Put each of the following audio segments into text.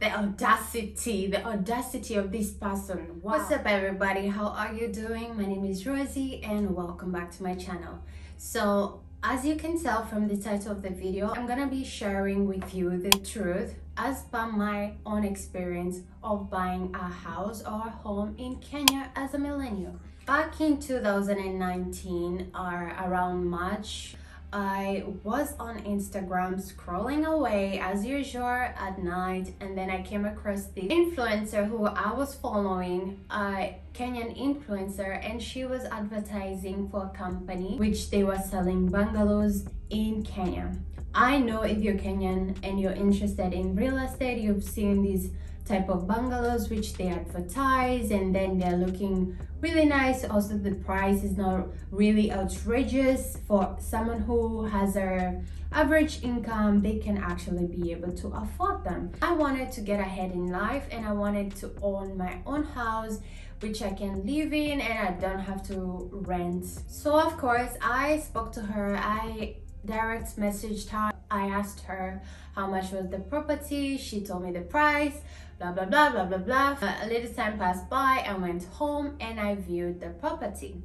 the audacity of this person. Wow. What's up everybody, how are you doing? My name is Rosie and welcome back to my channel. So as you can tell from the title of the video, I'm gonna be sharing with you the truth as per my own experience of buying a house or a home in Kenya as a millennial. Back in 2019 or around March, I was on Instagram scrolling away as usual at night, and then I came across the influencer who I was following, a Kenyan influencer, and she was advertising for a company which they were selling bungalows in Kenya. I know if you're Kenyan and you're interested in real estate, you've seen these type of bungalows which they advertise, and then they're looking really nice. Also, the price is not really outrageous for someone who has a average income. They can actually be able to afford them. I wanted to get ahead in life and I wanted to own my own house which I can live in and I don't have to rent. So of course I spoke to her, I direct messaged her, I asked her how much was the property. She told me the price, blah blah blah blah blah blah. A little time passed by, I went home and I viewed the property.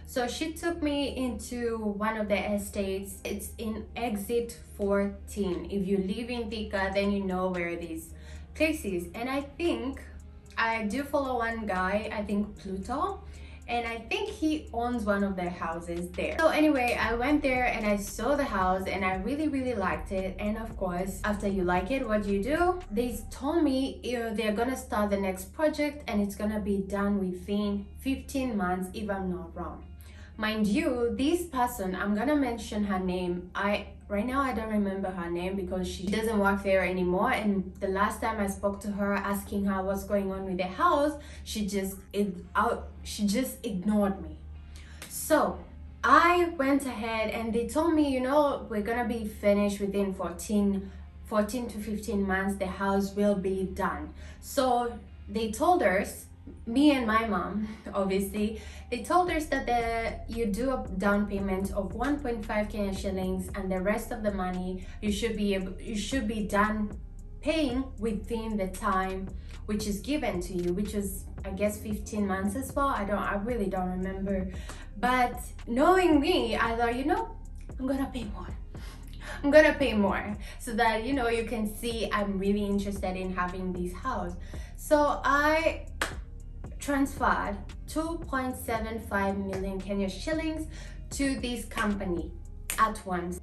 So she took me into one of the estates. It's in exit 14. If you live in Thika, then you know where this place is. And I think I do follow one guy, I think Pluto, and I think he owns one of their houses there. So anyway, I went there and I saw the house and I really liked it. And of course, after you like it, what do you do? They told me they're gonna start the next project and it's gonna be done within 15 months if I'm not wrong. Mind you, this person, I'm gonna mention her name. Right now I don't remember her name because she doesn't work there anymore, and the last time I spoke to her asking her what's going on with the house, she just ignored me. So I went ahead and they told me, you know, we're gonna be finished within 14 to 15 months, the house will be done. So they told us, me and my mom, obviously, they told us that you do a down payment of 1.5 Kenyan shillings and the rest of the money you should be done paying within the time which is given to you, which is I guess 15 months as well. I really don't remember, but knowing me, I thought, you know, I'm gonna pay more so that, you know, you can see I'm really interested in having this house. So I transferred 2.75 million Kenya shillings to this company at once,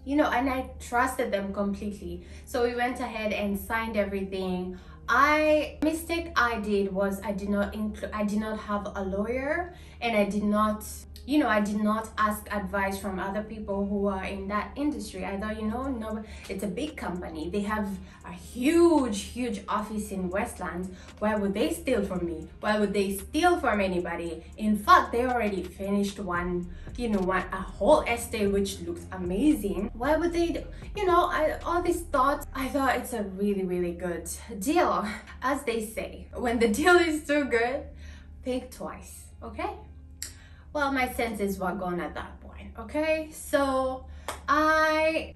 you know, and I trusted them completely. So we went ahead and signed everything. Mistake I did was I did not have a lawyer, and I did not ask advice from other people who are in that industry. I thought, you know, no, it's a big company. They have a huge office in Westlands. Why would they steal from me? Why would they steal from anybody? In fact, they already finished a whole estate which looks amazing. Why would they do, you know, all these thoughts. I thought it's a really good deal. As they say, when the deal is too good, think twice, okay? Well, my senses were gone at that point, okay? So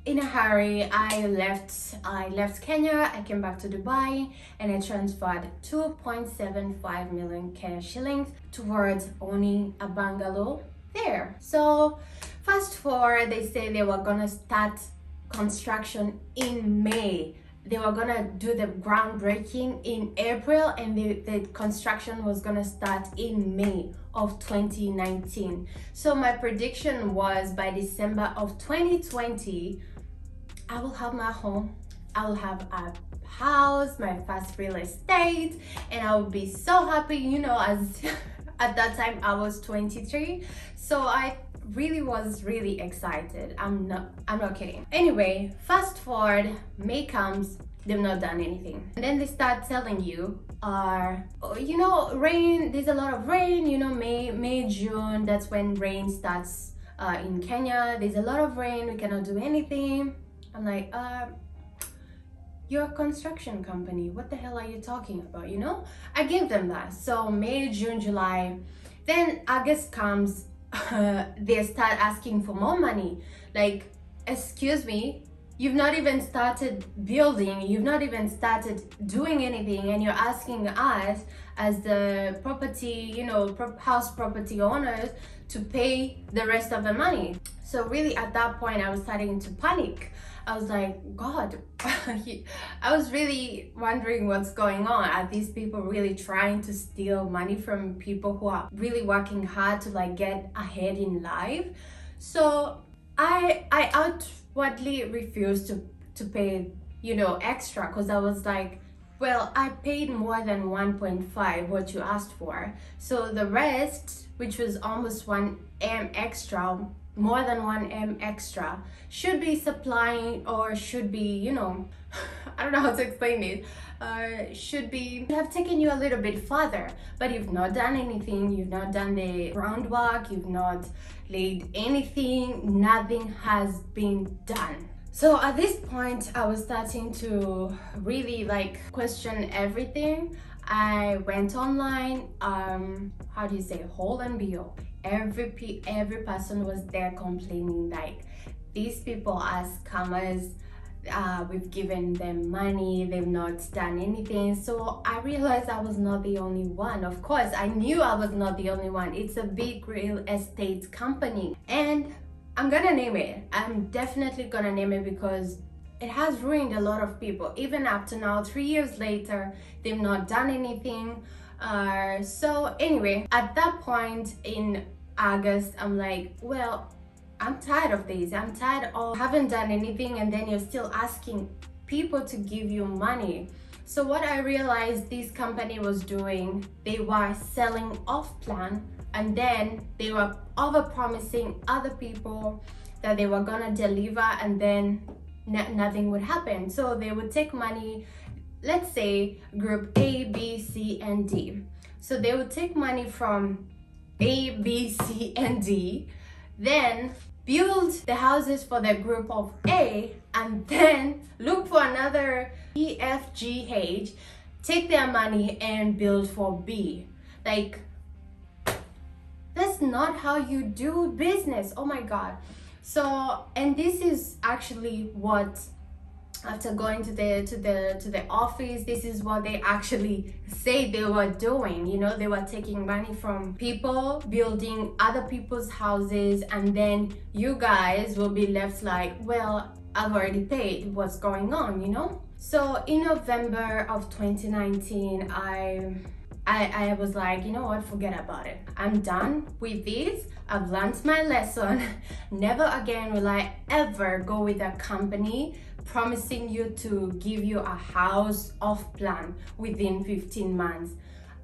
in a hurry, I left Kenya, I came back to Dubai, and I transferred 2.75 million Kenya shillings towards owning a bungalow there. So fast forward, they say they were gonna start construction in May. They were gonna do the groundbreaking in April, and the construction was gonna start in May of 2019. So my prediction was by December of 2020, I will have my home, I will have a house, my first real estate, and I will be so happy, you know, as at that time I was 23. So I was really excited. I'm not kidding. Anyway, fast forward, May comes, they've not done anything, and then they start telling you you know, rain, there's a lot of rain, you know, May June, that's when rain starts in Kenya. There's a lot of rain, we cannot do anything. I'm like, you're a construction company, what the hell are you talking about, you know? I gave them that. So May, June, July, then August comes, they start asking for more money. Like, excuse me, you've not even started building, you've not even started doing anything, and you're asking us as the property, house property owners to pay the rest of the money. So really at that point I was starting to panic. I was like, God, I was really wondering what's going on. Are these people really trying to steal money from people who are really working hard to like get ahead in life? So I outwardly refused to pay, extra, because I was like, well, I paid more than 1.5 what you asked for. So the rest, which was almost 1M extra, more than 1M extra, should be supplying, or should be, I don't know how to explain it, should have taken you a little bit further. But you've not done anything, you've not done the groundwork, you've not laid anything, nothing has been done. So at this point I was starting to really like question everything. I went online, how do you say, hold and behold. Every person was there complaining like, these people are scammers, we've given them money, they've not done anything. So I realized I was not the only one. Of course, I knew I was not the only one. It's a big real estate company, and I'm gonna name it. I'm definitely gonna name it because it has ruined a lot of people. Even up to now, 3 years later, they've not done anything. So anyway, at that point in August, I'm like, well, I'm tired of this. I'm tired of haven't done anything, and then you're still asking people to give you money. So what I realized this company was doing, they were selling off plan, and then they were over promising other people that they were gonna deliver, and then nothing would happen. So they would take money, let's say group A, B, C, and D. So they would take money from A, B, C, and D, then build the houses for the group of A, and then look for another E, F, G, H, take their money and build for B. Like, that's not how you do business. Oh my God. So, and this is actually what, after going to the office, this is what they actually say they were doing. They were taking money from people, building other people's houses, and then you guys will be left like, well, I've already paid, what's going on? So in November of 2019, I was like, you know what, forget about it. I'm done with this. I've learned my lesson. Never again will I ever go with a company promising you to give you a house off plan within 15 months.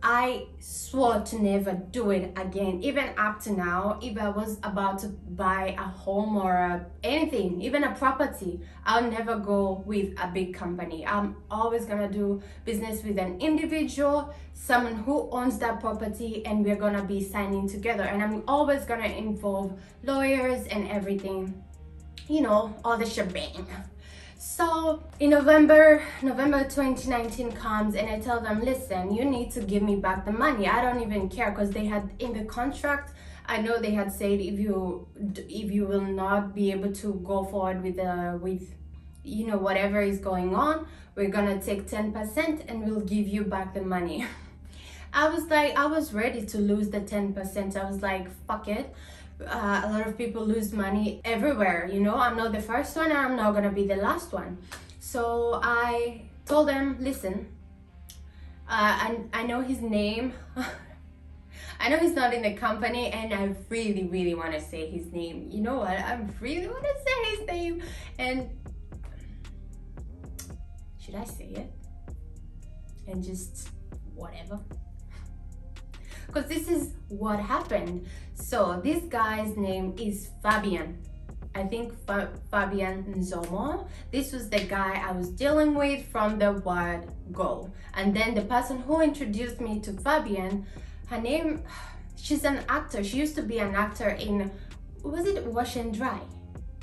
I swore to never do it again. Even up to now, if I was about to buy a home or anything, even a property, I'll never go with a big company. I'm always gonna do business with an individual, someone who owns that property, and we're gonna be signing together. And I'm always gonna involve lawyers and everything, all the shebang. So in November 2019 comes, and I tell them, listen, you need to give me back the money. I don't even care, because they had in the contract, I know they had said if you will not be able to go forward with whatever is going on, we're gonna take 10% and we'll give you back the money. I was ready to lose the 10%. I was like, fuck it. A lot of people lose money everywhere, I'm not the first one, and I'm not gonna be the last one. So I told them, listen, I know his name. I know he's not in the company, and I really want to say his name. You know what, I really want to say his name. And should I say it and just whatever? Because this is what happened. So this guy's name is Fabian. I think Fabian Nzomo. This was the guy I was dealing with from the word go. And then the person who introduced me to Fabian, her name, she's an actor. She used to be an actor in, was it Wash and Dry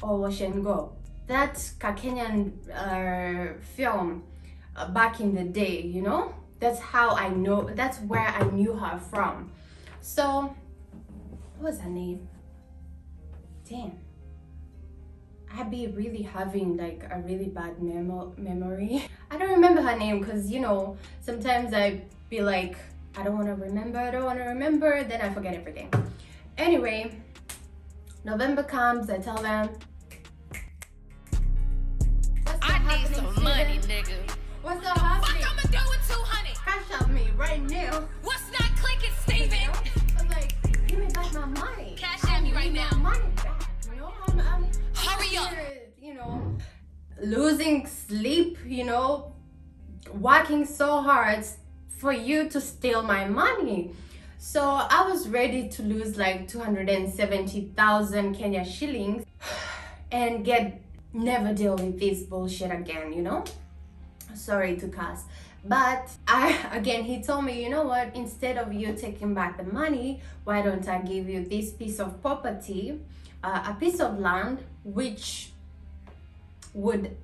or Wash and Go? That Kenyan film back in the day, That's how I know, that's where I knew her from. So, what was her name? Damn. I be really having like a really bad memory. I don't remember her name because, you know, sometimes I be like, I don't want to remember, then I forget everything. Anyway, November comes, I tell them, I need some money, nigga. What's up happening? Fuck, I'ma do with 200. Cash out me right now. What's not clicking, Steven? I was like, give me back my money. Cash at me right now. Money back. You know, I'm Hurry up. here, you know, losing sleep, you know, working so hard for you to steal my money. So I was ready to lose like 270,000 Kenya shillings and never deal with this bullshit again, you know. Sorry to cuss, but he told me, you know what, instead of you taking back the money, why don't I give you this piece of property, a piece of land which would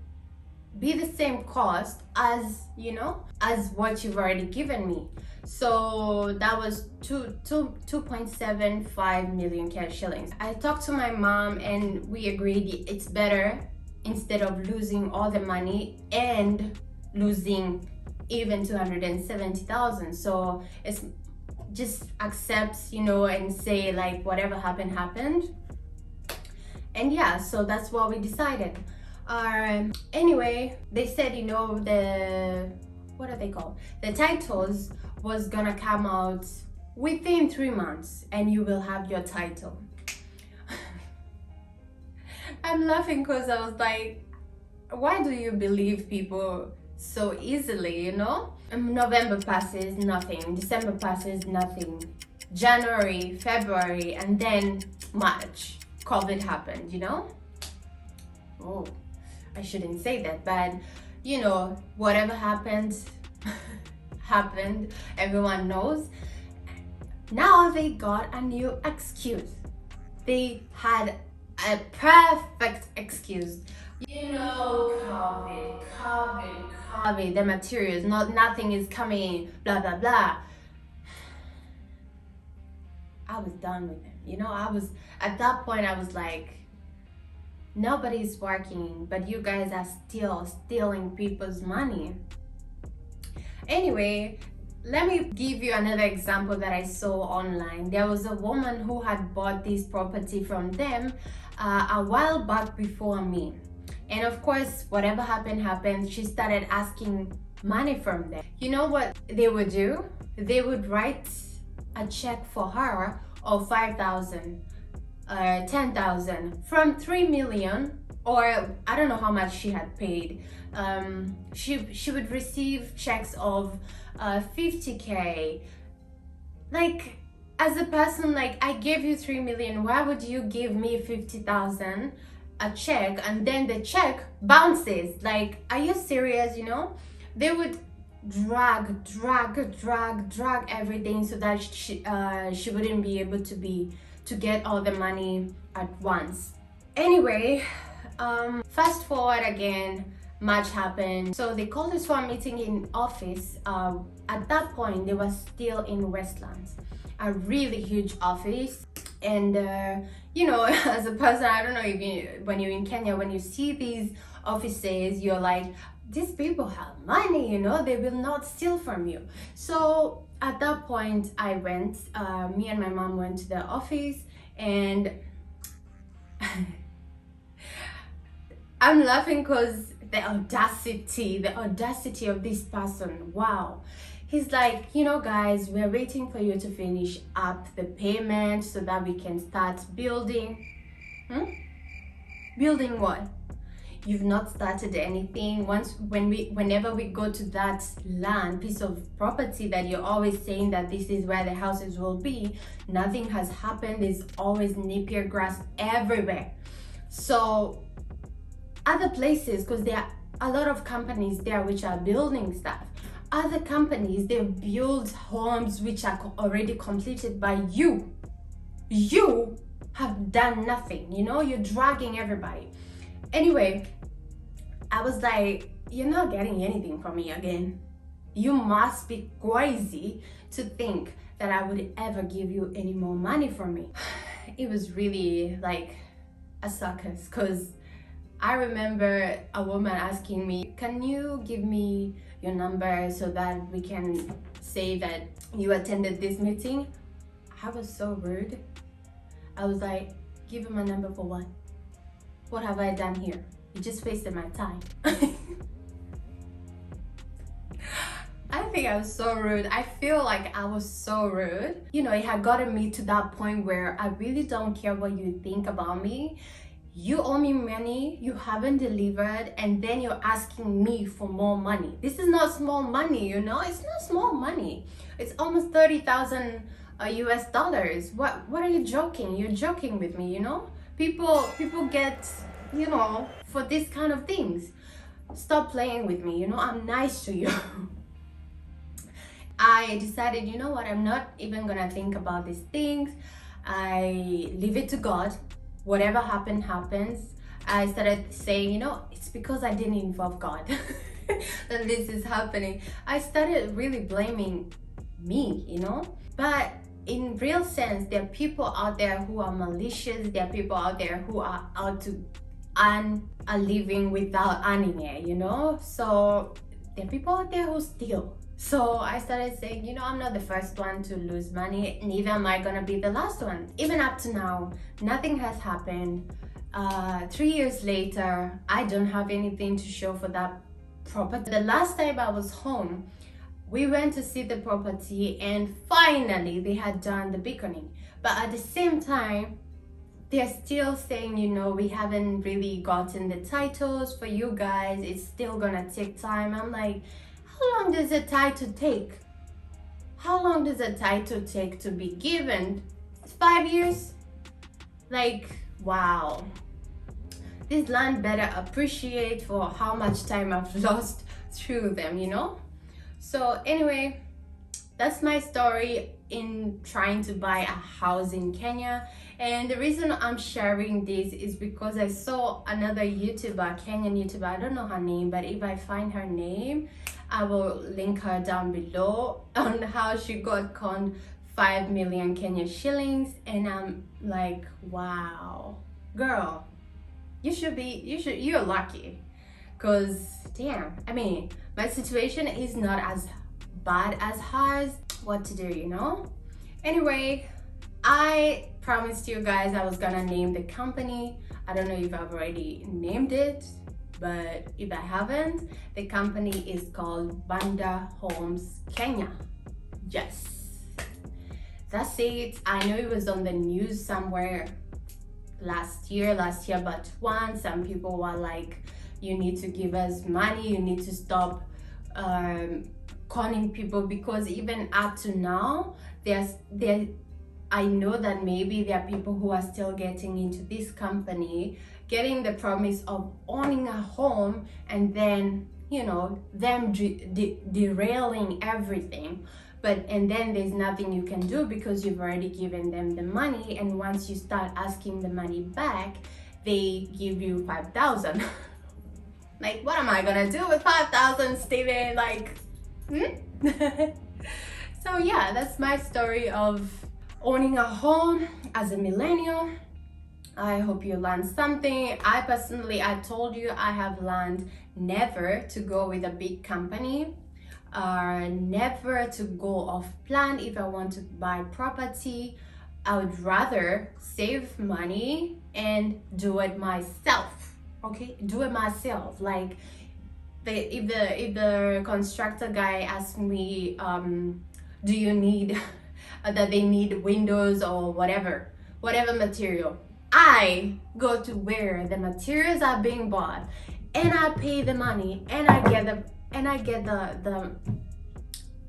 be the same cost as, you know, as what you've already given me. So that was 2.75 million cash shillings. I talked to my mom and we agreed it's better, instead of losing all the money and losing even 270,000. So it's just accept, you know, and say like whatever happened. And yeah, so that's what we decided. Anyway, they said, you know, what are they called? The titles was gonna come out within 3 months and you will have your title. I'm laughing because I was like, why do you believe people so easily, you know? November passes, nothing. December passes, nothing. January, February, and then March, COVID happened, you know? Oh, I shouldn't say that, but you know, whatever happened, happened, everyone knows. Now they got a new excuse. They had a perfect excuse. You know, COVID, the materials, nothing is coming, blah, blah, blah. I was done with them. You know, at that point, I was like, nobody's working, but you guys are still stealing people's money. Anyway, let me give you another example that I saw online. There was a woman who had bought this property from them a while back before me. And of course, whatever happened, she started asking money from them. You know what they would do? They would write a check for her of 5,000, 10,000, from 3 million, or I don't know how much she had paid. She would receive checks of 50K. Like, as a person, like, I gave you 3 million, why would you give me 50,000 a check and then the check bounces? Like, are you serious? You know, they would drag everything so that she wouldn't be able to get all the money at once. Anyway, fast forward again, March happened, so they called us for a meeting in office. At that point they were still in Westlands, a really huge office. And you know, as a person, I don't know if when you're in Kenya, when you see these offices, you're like, these people have money, you know, they will not steal from you. So at that point I went, me and my mom went to the office, and I'm laughing because the audacity of this person, wow. He's like, you know, guys, we're waiting for you to finish up the payment so that we can start building. Building what? You've not started anything. Whenever we go to that land, piece of property that you're always saying that this is where the houses will be, nothing has happened. There's always napier grass everywhere. So other places, because there are a lot of companies there which are building stuff. Other companies, they build homes which are already completed by you. You have done nothing, you know, you're dragging everybody. Anyway, I was like, you're not getting anything from me again. You must be crazy to think that I would ever give you any more money from me. It was really like a circus, because I remember a woman asking me, can you give me your number so that we can say that you attended this meeting? I was so rude. I was like, give him my number for what? What have I done here? You just wasted my time. I think I was so rude. I feel like I was so rude. You know, it had gotten me to that point where I really don't care what you think about me. You owe me money, you haven't delivered, and then you're asking me for more money. This is not small money, you know? It's not small money. It's almost 30,000 US dollars. What are you joking? You're joking with me, you know? People get, you know, for this kind of things. Stop playing with me, you know? I'm nice to you. I decided, you know what, I'm not even gonna think about these things. I leave it to God. Whatever happened, happens. I started saying, you know, it's because I didn't involve God that this is happening. I started really blaming me, you know? But in real sense, there are people out there who are malicious. There are people out there who are out to earn a living without earning it, you know? So there are people out there who steal. So I started saying, you know, I'm not the first one to lose money, neither am I gonna be the last one. Even up to now, nothing has happened. 3 years later, I don't have anything to show for that property. The last time I was home, we went to see the property and finally they had done the beaconing. But at the same time, they're still saying, you know, we haven't really gotten the titles for you guys. It's still gonna take time. I'm like, how long does a title take? How long does a title take to be given? 5 years? Like, wow. This land better appreciate for how much time I've lost through them, you know? So anyway, that's my story in trying to buy a house in Kenya. And the reason I'm sharing this is because I saw another YouTuber, Kenyan YouTuber, I don't know her name, but if I find her name, I will link her down below on how she got conned 5 million Kenya shillings. And I'm like, wow, girl, you're lucky. Cause damn, I mean, my situation is not as bad as hers. What to do, you know? Anyway, I promised you guys I was gonna name the company. I don't know if I've already named it, but if I haven't, the company is called Banda Homes Kenya. Yes, that's it. I know it was on the news somewhere last year but once some people were like, you need to give us money, you need to stop conning people, because even up to now I know that maybe there are people who are still getting into this company, getting the promise of owning a home, and then, you know, them derailing everything. And then there's nothing you can do because you've already given them the money, and once you start asking the money back, they give you 5,000. Like, what am I gonna do with 5,000, Steven? Like, So yeah, that's my story of owning a home as a millennial. I hope you learned something. I told you I have learned never to go with a big company, never to go off plan if I want to buy property. I would rather save money and do it myself. Okay, do it myself. Like, if the constructor guy asks me, do you need that they need windows or whatever material, I go to where the materials are being bought, and I pay the money, and I get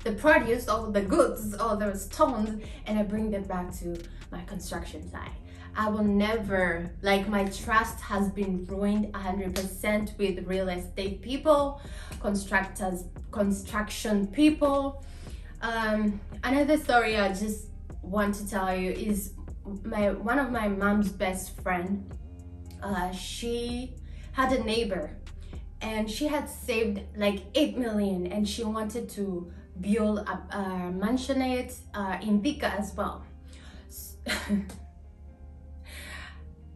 the produce or the goods or the stones, and I bring them back to my construction site. I will never, like, my trust has been ruined 100% with real estate people, construction people. Another story I just want to tell you is one of my mom's best friend. She had a neighbor, and she had saved like 8 million, and she wanted to build a mansionette in Thika as well.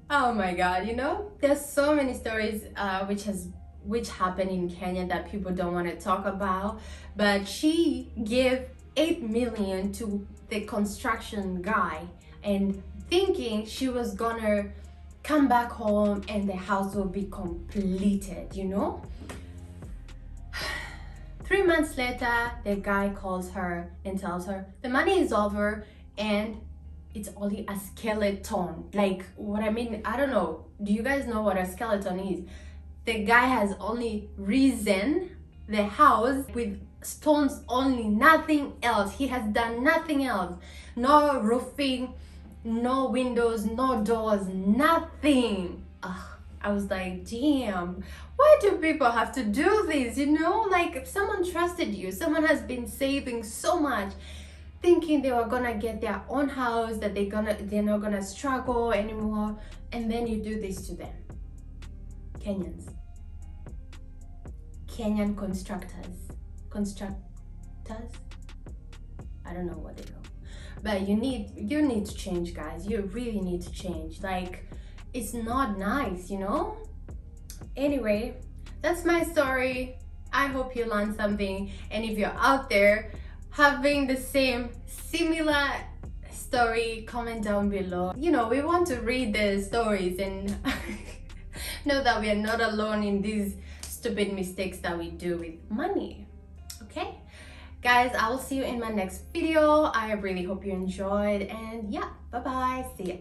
Oh my god, you know, there's so many stories which happen in Kenya that people don't want to talk about, but she gave 8 million to the construction guy and thinking she was gonna come back home and the house will be completed, you know. 3 months later, the guy calls her and tells her the money is over and it's only a skeleton. Like, what I mean, I don't know. Do you guys know what a skeleton is? The guy has only risen the house with stones only, nothing else. He has done nothing else. No roofing, no windows, no doors, nothing. Ugh, I was like, damn, why do people have to do this? You know, like if someone trusted you, someone has been saving so much, thinking they were gonna get their own house, that they're not gonna struggle anymore, and then you do this to them. Kenyan constructors, I don't know what they call, but you need to change, guys. You really need to change. Like, it's not nice, you know. Anyway, that's my story. I hope you learned something, and if you're out there having the similar story, comment down below. You know, we want to read the stories and know that we are not alone in these stupid mistakes that we do with money. Okay guys, I will see you in my next video. I really hope you enjoyed, and yeah, bye bye, see ya.